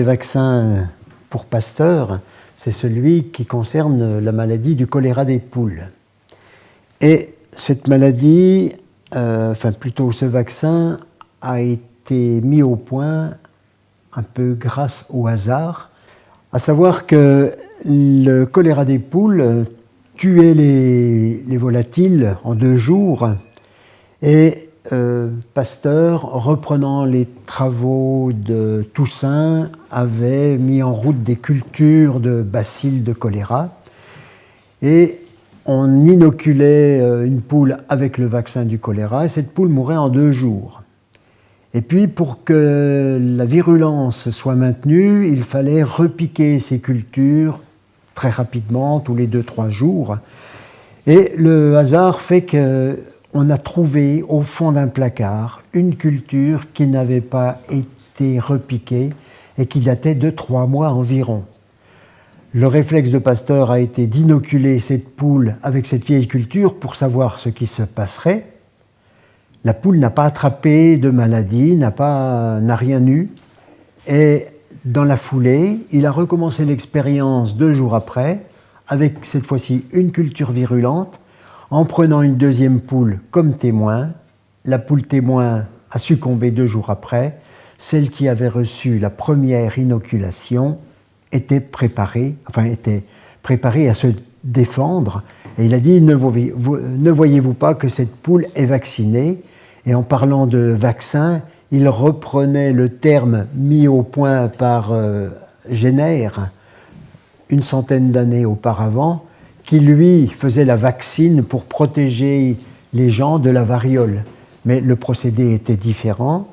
Le vaccin pour Pasteur, c'est celui qui concerne la maladie du choléra des poules. Et cette maladie, enfin plutôt ce vaccin, a été mis au point un peu grâce au hasard, à savoir que le choléra des poules tuait les volatiles en 2 jours et Pasteur, reprenant les travaux de Toussaint, avait mis en route des cultures de bacilles de choléra et on inoculait une poule avec le vaccin du choléra et cette poule mourait en 2 jours. Et puis pour que la virulence soit maintenue, il fallait repiquer ces cultures très rapidement, tous les 2-3 jours. Et le hasard fait qu'on a trouvé au fond d'un placard une culture qui n'avait pas été repiquée et qui datait de 3 mois environ. Le réflexe de Pasteur a été d'inoculer cette poule avec cette vieille culture pour savoir ce qui se passerait. La poule n'a pas attrapé de maladie, n'a rien eu. Et dans la foulée, il a recommencé l'expérience 2 jours après, avec cette fois-ci une culture virulente, en prenant une 2e poule comme témoin. La poule témoin a succombé 2 jours après. Celle qui avait reçu la première inoculation était préparée à se défendre. Et il a dit, ne voyez-vous pas que cette poule est vaccinée? Et en parlant de vaccin, il reprenait le terme mis au point par Jenner, une centaine d'années auparavant, qui lui faisait la vaccine pour protéger les gens de la variole. Mais le procédé était différent,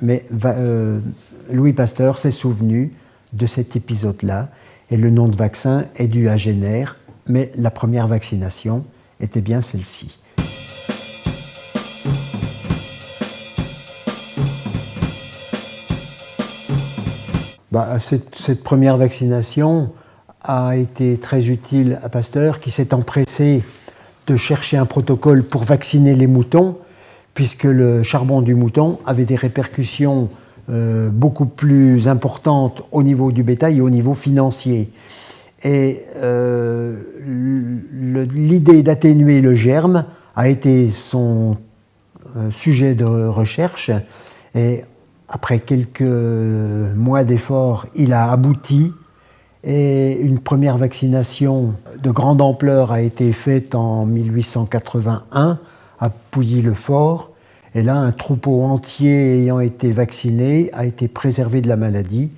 mais Louis Pasteur s'est souvenu de cet épisode-là, et le nom de vaccin est dû à Jenner, mais la première vaccination était bien celle-ci. Cette première vaccination a été très utile à Pasteur, qui s'est empressé de chercher un protocole pour vacciner les moutons, puisque le charbon du mouton avait des répercussions beaucoup plus importantes au niveau du bétail et au niveau financier. Et l'idée d'atténuer le germe a été son sujet de recherche. Et après quelques mois d'efforts, il a abouti. Et une première vaccination de grande ampleur a été faite en 1881 à Pouilly-le-Fort. Et là, un troupeau entier ayant été vacciné a été préservé de la maladie.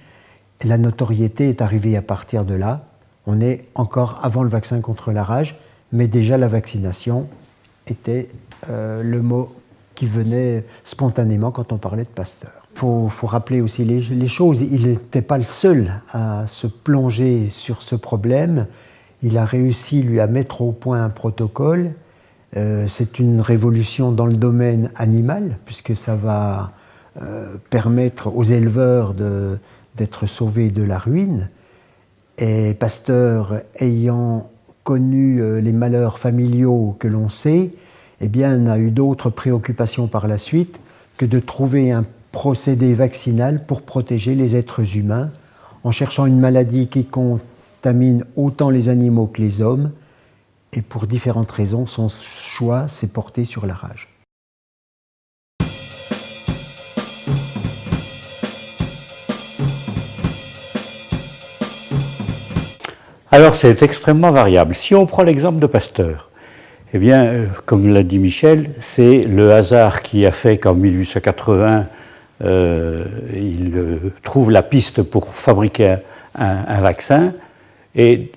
Et la notoriété est arrivée à partir de là. On est encore avant le vaccin contre la rage, mais déjà la vaccination était le mot qui venait spontanément quand on parlait de Pasteur. Il faut rappeler aussi les choses. Il n'était pas le seul à se plonger sur ce problème. Il a réussi, lui, à mettre au point un protocole. C'est une révolution dans le domaine animal, puisque ça va permettre aux éleveurs d'être sauvés de la ruine. Et Pasteur, ayant connu les malheurs familiaux que l'on sait, eh bien, n'a eu d'autres préoccupations par la suite que de trouver un procédé vaccinal pour protéger les êtres humains, en cherchant une maladie qui contamine autant les animaux que les hommes. Et pour différentes raisons, son choix s'est porté sur la rage. Alors c'est extrêmement variable. Si on prend l'exemple de Pasteur, eh bien, comme l'a dit Michel, c'est le hasard qui a fait qu'en 1880, il trouve la piste pour fabriquer un vaccin, et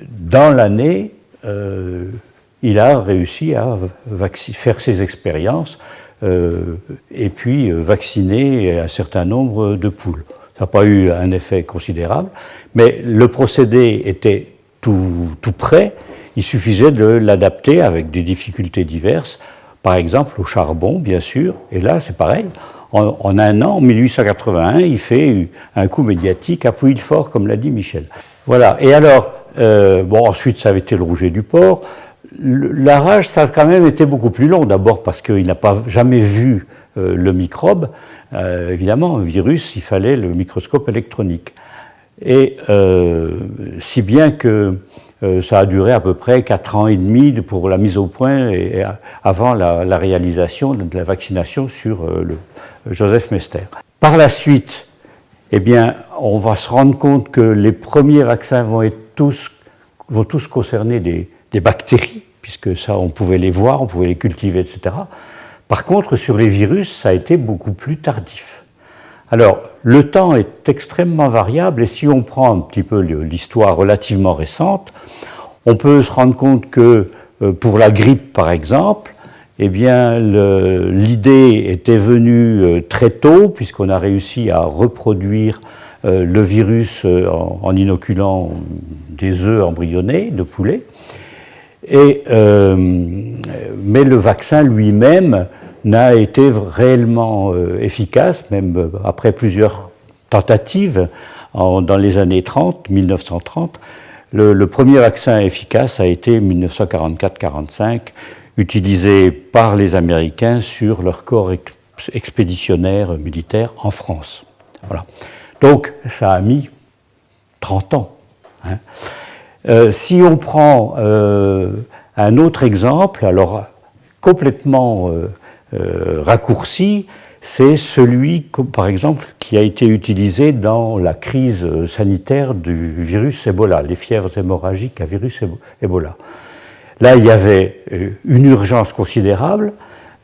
dans l'année, il a réussi à faire ses expériences et puis vacciner un certain nombre de poules. Ça n'a pas eu un effet considérable, mais le procédé était tout prêt. Il suffisait de l'adapter avec des difficultés diverses, par exemple au charbon, bien sûr, et là c'est pareil. En un an, en 1881, il fait un coup médiatique à Pouilly-le-Fort, comme l'a dit Michel. Voilà, et alors, ensuite ça avait été le rouget du porc. La rage, ça a quand même été beaucoup plus long, d'abord parce qu'il n'a pas jamais vu le microbe, évidemment, un virus, il fallait le microscope électronique. Et si bien que ça a duré à peu près 4 ans et demi pour la mise au point et avant la réalisation de la vaccination sur le Joseph Mester. Par la suite, eh bien, on va se rendre compte que les premiers vaccins vont tous concerner des bactéries, puisque ça, on pouvait les voir, on pouvait les cultiver, etc. Par contre, sur les virus, ça a été beaucoup plus tardif. Alors, le temps est extrêmement variable, et si on prend un petit peu l'histoire relativement récente, on peut se rendre compte que pour la grippe, par exemple, eh bien, l'idée était venue très tôt, puisqu'on a réussi à reproduire le virus en inoculant des œufs embryonnés de poulet. Mais le vaccin lui-même n'a été réellement efficace, même après plusieurs tentatives dans les années 30, 1930. Le premier vaccin efficace a été 1944-45, utilisé par les Américains sur leur corps expéditionnaire militaire en France. Voilà. Donc ça a mis 30 ans. Hein. Si on prend un autre exemple, alors complètement raccourci, c'est celui, par exemple, qui a été utilisé dans la crise sanitaire du virus Ebola, les fièvres hémorragiques à virus Ebola. Là, il y avait une urgence considérable.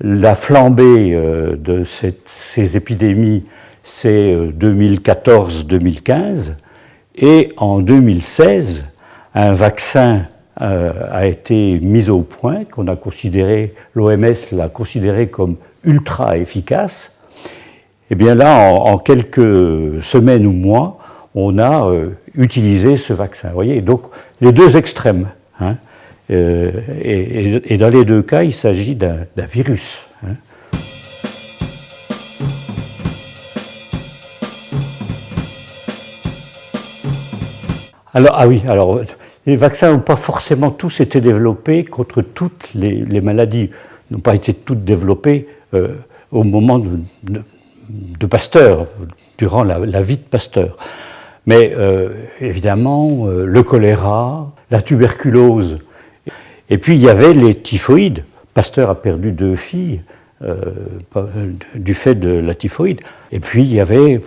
La flambée de ces épidémies, c'est 2014-2015. Et en 2016, un vaccin a été mis au point, qu'on a considéré, l'OMS l'a considéré comme ultra efficace. Et bien là, en quelques semaines ou mois, on a utilisé ce vaccin. Vous voyez, donc les deux extrêmes. Hein, et dans les deux cas, il s'agit d'un virus. Hein. Alors, les vaccins n'ont pas forcément tous été développés contre toutes les maladies, n'ont pas été toutes développées au moment de Pasteur, durant la vie de Pasteur. Mais évidemment, le choléra, la tuberculose, et puis il y avait les typhoïdes. Pasteur a perdu 2 filles du fait de la typhoïde. Et puis il y avait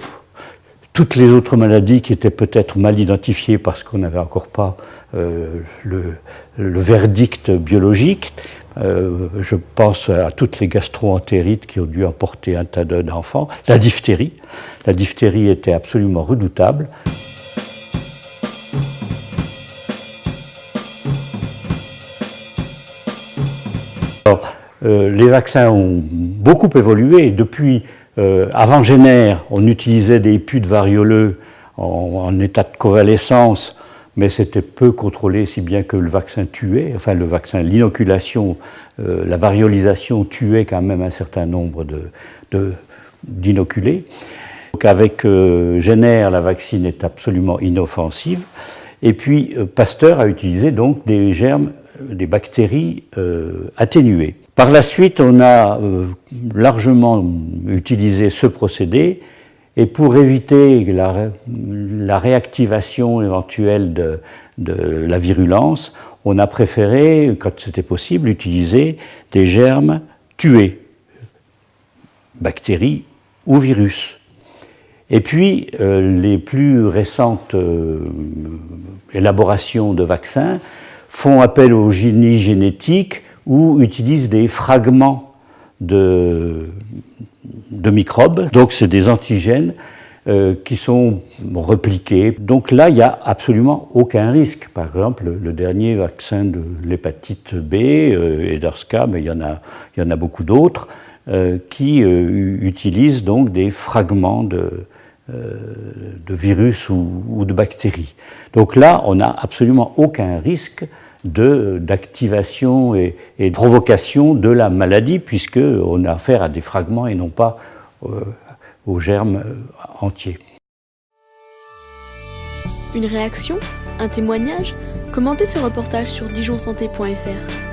toutes les autres maladies qui étaient peut-être mal identifiées parce qu'on n'avait encore pas le verdict biologique. Je pense à toutes les gastro-entérites qui ont dû emporter un tas d'enfants. La diphtérie. La diphtérie était absolument redoutable. Alors, les vaccins ont beaucoup évolué. Depuis, avant Jenner, on utilisait des pus de varioleux en état de convalescence, mais c'était peu contrôlé, si bien que le vaccin tuait, enfin le vaccin, l'inoculation, la variolisation tuait quand même un certain nombre d'inoculés. Donc avec Jenner, la vaccine est absolument inoffensive. Et puis Pasteur a utilisé donc des germes, des bactéries atténuées. Par la suite, on a largement utilisé ce procédé. Et pour éviter la réactivation éventuelle de la virulence, on a préféré, quand c'était possible, utiliser des germes tués, bactéries ou virus. Et puis, les plus récentes élaborations de vaccins font appel au génie génétique ou utilisent des fragments de microbes, donc c'est des antigènes qui sont repliqués. Donc là, il n'y a absolument aucun risque. Par exemple, le dernier vaccin de l'hépatite B, Ederska, mais il y en a beaucoup d'autres, qui utilisent donc des fragments de virus ou de bactéries. Donc là, on n'a absolument aucun risque d'activation et de provocation de la maladie, puisqu'on a affaire à des fragments et non pas aux germes entiers. Une réaction? Un témoignage? Commentez ce reportage sur dijonsanté.fr.